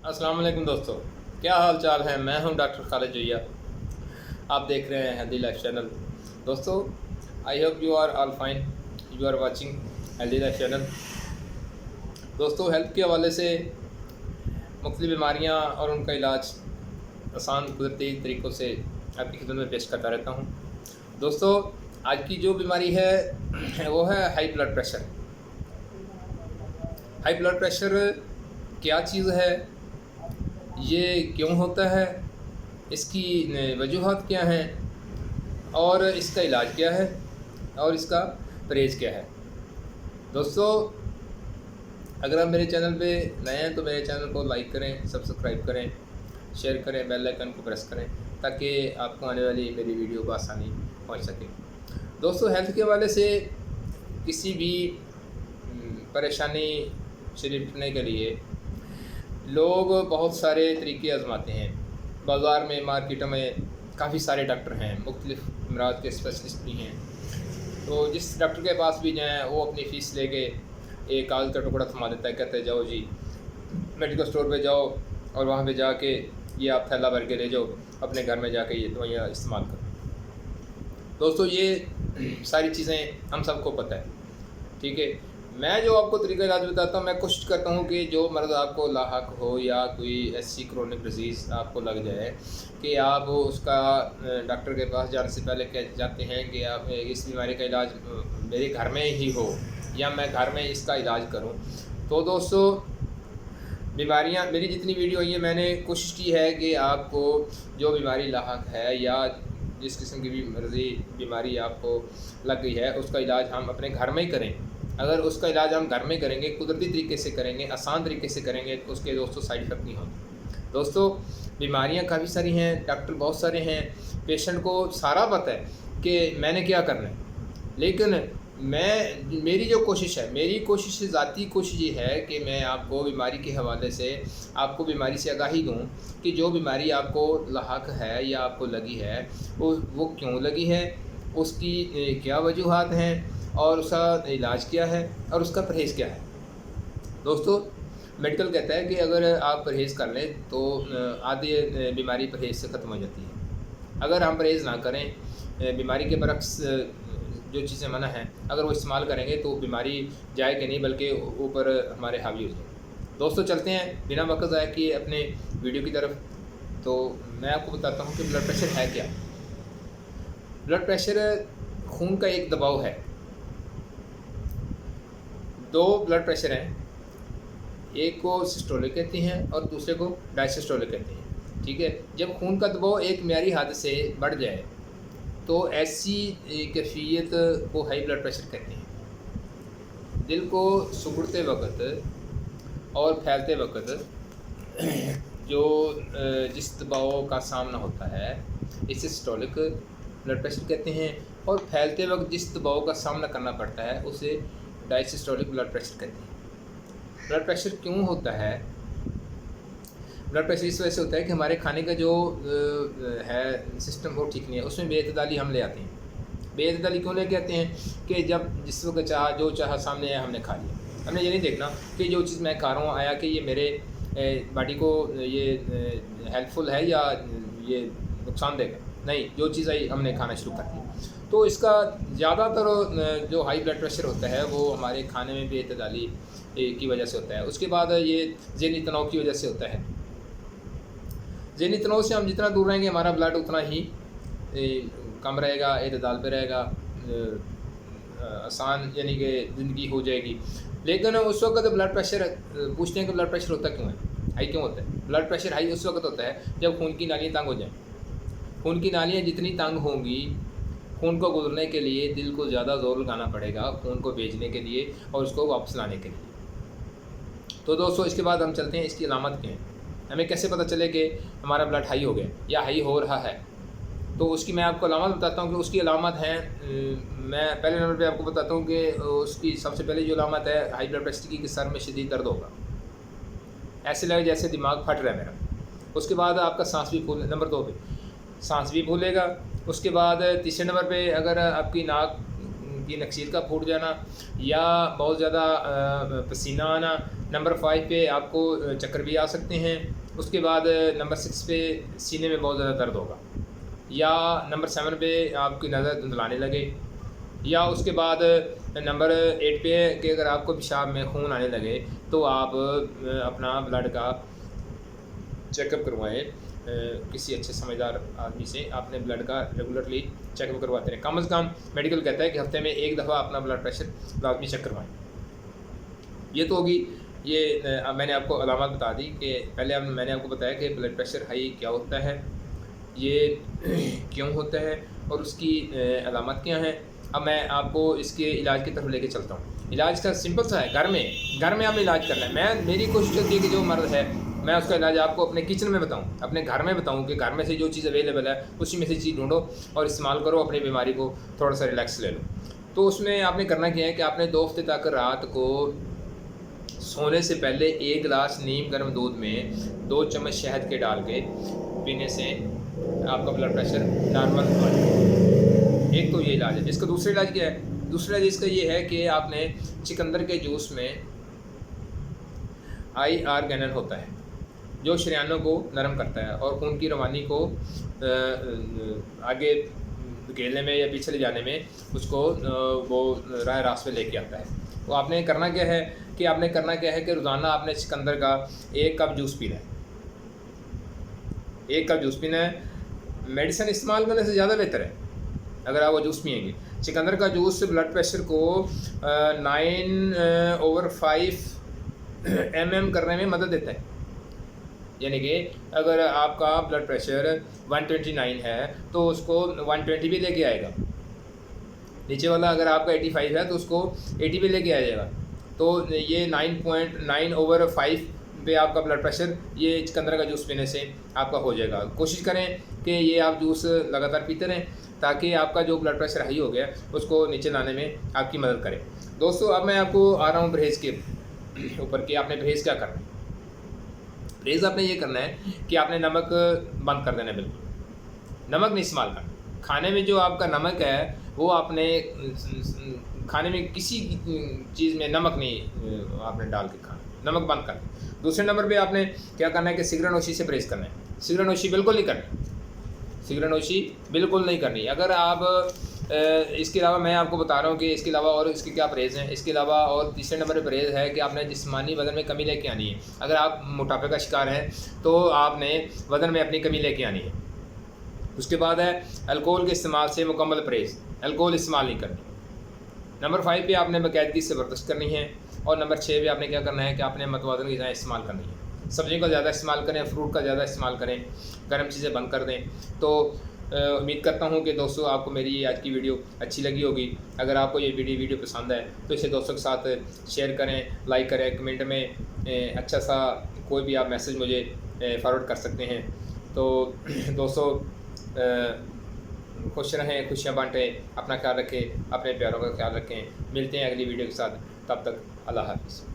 अस्सलाम वालेकुम दोस्तों, क्या हाल चाल है। मैं हूं डॉक्टर खालिद जोया। आप देख रहे हैं हेल्दी लाइफ चैनल। दोस्तों, I hope you are all fine. You are watching healthy life channel. दोस्तों, हेल्थ के हवाले से मुख्तलिफ बीमारियां और उनका इलाज आसान कुदरती तरीक़ों से आपकी खिदमत में पेश करता रहता हूं। दोस्तों, आज की जो बीमारी है वो है high blood pressure. High blood pressure क्या चीज़ है, ये क्यों होता है, इसकी वजूहात क्या हैं और इसका इलाज क्या है और इसका परहेज़ क्या है। दोस्तों, अगर आप मेरे चैनल पे नए हैं तो मेरे चैनल को लाइक करें, सब्सक्राइब करें, शेयर करें, बेल आइकन को प्रेस करें ताकि आपको आने वाली मेरी वीडियो को आसानी पहुंच सके। दोस्तों, हेल्थ के हवाले से किसी भी परेशानी से निपटने के लिए लोग बहुत सारे तरीके आजमाते हैं। बाज़ार में, मार्केटों में काफ़ी सारे डॉक्टर हैं, मुख्तलिफ़ अमराज के स्पेशलिस्ट भी हैं। तो जिस डॉक्टर के पास भी जाएँ वो अपनी फ़ीस लेके एक कागज़ का टुकड़ा थमा देता है, कहते हैं जाओ जी मेडिकल स्टोर पे जाओ और वहाँ पे जाके ये आप थैला भर के ले जाओ, अपने घर में जाके ये दवाइयाँ इस्तेमाल करो। दोस्तों, ये सारी चीज़ें हम सबको पता है, ठीक है। मैं जो आपको तरीका इलाज बताता हूँ, मैं कोशिश करता हूँ कि जो मर्ज़ आपको लाहक हो या कोई ऐसी क्रोनिक डिजीज़ आपको लग जाए कि आप उसका डॉक्टर के पास जाने से पहले कह जाते हैं कि आप इस बीमारी का इलाज मेरे घर में ही हो या मैं घर में इसका इलाज करूँ। तो दोस्तों, बीमारियाँ मेरी जितनी वीडियो आई है मैंने कोशिश की है कि आपको जो बीमारी लाहक है या जिस किस्म की भी मर्ज़ी बीमारी आपको लग गई है उसका इलाज हम अपने घर में ही करें। अगर उसका इलाज हम घर में करेंगे, कुदरती तरीके से करेंगे, आसान तरीके से करेंगे तो उसके दोस्तों साइड इफ़ेक्ट नहीं होंगे। दोस्तों, बीमारियां काफ़ी सारी हैं, डॉक्टर बहुत सारे हैं, पेशेंट को सारा पता है कि मैंने क्या करना है। लेकिन मेरी जो कोशिश है, मेरी कोशिश ज़ाती कोशिश ये है कि मैं आपको बीमारी के हवाले से आपको बीमारी से आगाही दूँ कि जो बीमारी आपको लाहक है या आपको लगी है वो क्यों लगी है, उसकी क्या वजूहात हैं और उसका इलाज क्या है और उसका परहेज़ क्या है। दोस्तों, मेडिकल कहता है कि अगर आप परहेज़ कर लें तो आधी बीमारी परहेज़ से ख़त्म हो जाती है। अगर हम परहेज़ ना करें, बीमारी के बरक्स जो चीज़ें मना हैं अगर वो इस्तेमाल करेंगे तो बीमारी जाएगी नहीं बल्कि ऊपर हमारे हावी हो जाएगी। दोस्तों, चलते हैं बिना वक्त ज़ाया किए अपने वीडियो की तरफ। तो मैं आपको बताता हूँ कि ब्लड प्रेशर है क्या। ब्लड प्रेशर खून का एक दबाव है। दो ब्लड प्रेशर हैं, एक को सिस्टोलिक कहते हैं और दूसरे को डायसिस्टोलिक कहते हैं, ठीक है। जब खून का दबाव एक मियारी हद से बढ़ जाए तो ऐसी कैफियत को हाई ब्लड प्रेशर कहते हैं। दिल को सुगड़ते वक्त और फैलते वक्त जो जिस दबाव का सामना होता है इसे सिस्टोलिक ब्लड प्रेशर कहते हैं और फैलते वक्त जिस दबाव का सामना करना पड़ता है उसे डायसिस्टोलिक ब्लड प्रेशर कहते हैं। ब्लड प्रेशर क्यों होता है? ब्लड प्रेशर इस वजह से होता है कि हमारे खाने का जो है सिस्टम वो ठीक नहीं है, उसमें बेअतदाली हम ले आते हैं। बेअतदाली क्यों लेके आते हैं कि जब जिस वक्त जो चाहा सामने आया हमने खा लिया। हमने ये नहीं देखना कि जो चीज़ मैं खा रहा हूँ आया कि ये मेरे बॉडी को ये हेल्पफुल है या ये नुकसान देगा। नहीं, जो चीज़ आई हमने खाना शुरू कर दिया। तो इसका ज़्यादातर जो हाई ब्लड प्रेशर होता है वो हमारे खाने में बेअतदाली की वजह से होता है। उसके बाद ये ज़हनी तनाव की वजह से होता है। ज़हनी तनाव से हम जितना दूर रहेंगे हमारा ब्लड उतना ही कम रहेगा, एतदाल पे रहेगा, आसान यानी कि ज़िंदगी हो जाएगी। लेकिन उस वक्त ब्लड प्रेशर पूछते हैं कि ब्लड प्रेशर होता क्यों है, हाई क्यों होता है? ब्लड प्रेशर हाई उस वक्त होता है जब खून की नालियाँ तंग हो जाएँ। खून की नालियाँ जितनी तंग होंगी, खून को गुजरने के लिए दिल को ज़्यादा ज़ोर लगाना पड़ेगा खून को भेजने के लिए और उसको वापस लाने के लिए। तो दोस्तों, इसके बाद हम चलते हैं इसकी अलामत क्या है। हमें कैसे पता चले कि हमारा ब्लड हाई हो गया या हाई हो रहा है? तो उसकी मैं आपको अलामत बताता हूँ कि उसकी अलामत है। मैं पहले नंबर पे आपको बताता हूँ कि उसकी सबसे पहले जो अलामत है हाई ब्लड प्रेशर की कि सर में शदीद दर्द होगा, ऐसे लगे जैसे दिमाग फट रहा है मेरा। उसके बाद आपका सांस भी फूल, नंबर 2 पे सांस भी फूलेगा। उसके बाद तीसरे नंबर पे अगर आपकी नाक की नक्सीर का फूट जाना या बहुत ज़्यादा पसीना आना नंबर 5 पे आपको चक्कर भी आ सकते हैं। उसके बाद नंबर 6 पे सीने में बहुत ज़्यादा दर्द होगा, या नंबर 7 पे आपकी नज़र धुंधलाने लगे, या उसके बाद नंबर 8 पे कि अगर आपको पेशाब में खून आने लगे तो आप अपना ब्लड का चेकअप करवाएं। किसी अच्छे समझदार आदमी से आपने ब्लड का रेगुलरली चेकअप करवाते रहें। कम से कम मेडिकल कहता है कि हफ्ते में 1 दफ़ा अपना ब्लड प्रेशर लाजमी चेक करवाएं। ये तो होगी, ये मैंने आपको अलामत बता दी कि पहले मैंने आपको बताया कि ब्लड प्रेशर हाई क्या होता है, ये क्यों होता है और उसकी अलामत क्या हैं। अब मैं आपको इसके इलाज की तरफ लेके चलता हूँ। इलाज का सिंपल सा है, घर में आपने इलाज करना है। मेरी कोशिश होती है कि जो मर्द है मैं उसका इलाज आपको अपने किचन में बताऊँ, अपने घर में बताऊँ कि घर में से जो चीज़ अवेलेबल है उसी में से चीज़ ढूंढो और इस्तेमाल करो, अपनी बीमारी को थोड़ा सा रिलैक्स ले लो। तो उसमें आपने करना क्या है कि आपने 2 हफ्ते तक रात को सोने से पहले 1 गिलास नीम गर्म दूध में 2 चम्मच शहद के डाल के पीने से आपका ब्लड प्रेशर नॉर्मल हो जाएगा। एक तो ये इलाज है। इसका दूसरा इलाज क्या है? दूसरा इलाज इसका ये है कि आपने चुकंदर के जूस में आर्गेनल होता है जो शरीयानों को नरम करता है और खून की रवानी को आगे धकेलने में या पीछे ले जाने में उसको वो राह रास्त पे लेके आता है। तो आपने करना क्या है कि रोज़ाना आपने चुकंदर का 1 कप जूस पीना है। 1 कप जूस पीना है। मेडिसिन इस्तेमाल करने से ज़्यादा बेहतर है अगर आप वो जूस पिएंगे। चुकंदर का जूस ब्लड प्रेशर को 9/5 mm करने में मदद देता है। यानी कि अगर आपका ब्लड प्रेशर 129 है तो उसको 120 भी लेके आएगा। नीचे वाला अगर आपका 85 है तो उसको 80 भी लेके आ जाएगा। तो ये 9.9/5 पे आपका ब्लड प्रेशर ये चुकंदर का जूस पीने से आपका हो जाएगा। कोशिश करें कि ये आप जूस लगातार पीते रहें ताकि आपका जो ब्लड प्रेशर हाई हो गया उसको नीचे लाने में आपकी मदद करें। दोस्तों, अब मैं आपको आ रहा हूँ परहेज़ के ऊपर कि आपने परहेज़ क्या करना है। परहेज़ आपने ये करना है कि आपने नमक बंद कर देना है, बिल्कुल नमक नहीं इस्तेमाल करना। खाने में जो आपका नमक है वो आपने खाने में किसी चीज़ में नमक नहीं आपने डाल के खाना, नमक बंद करना। दूसरे नंबर पे आपने क्या करना है कि सिगरेट नोशी से परहेज़ करना है। सिगरेट नोशी बिल्कुल नहीं करनी, सिगरेट नोशी बिल्कुल नहीं करनी। अगर आप इसके अलावा मैं आपको बता रहा हूँ कि इसके अलावा और इसके क्या परहेज़ हैं। इसके अलावा और तीसरे नंबर पर परहेज़ है कि आपने जिस्मानी वज़न में कमी लेके आनी है। अगर आप मोटापे का शिकार हैं तो आपने वज़न में अपनी कमी लेके आनी है। उसके बाद है अल्कोहल के इस्तेमाल से मुकम्मल परहेज़, अल्कोहल इस्तेमाल नहीं करनी। नंबर 5 पे आपने बाकायदगी से बर्दाश्त करनी है। और नंबर 6 पे आपने क्या करना है कि आपने मतवाज़न ग़िज़ाएँ इस्तेमाल करनी है। सब्ज़ियों का ज़्यादा इस्तेमाल करें, फ्रूट का ज़्यादा इस्तेमाल करें, गर्म चीज़ें बंद कर दें। तो उम्मीद करता हूँ कि दोस्तों आपको मेरी ये आज की वीडियो अच्छी लगी होगी। अगर आपको ये वीडियो पसंद है तो इसे दोस्तों के साथ शेयर करें, लाइक करें, कमेंट में अच्छा सा कोई भी आप मैसेज मुझे फॉरवर्ड कर सकते हैं। तो दोस्तों खुश रहें, खुशियाँ बांटें, अपना ख्याल रखें, अपने प्यारों का ख्याल रखें। मिलते हैं अगली वीडियो के साथ, तब तक अल्लाह हाफ़िज़।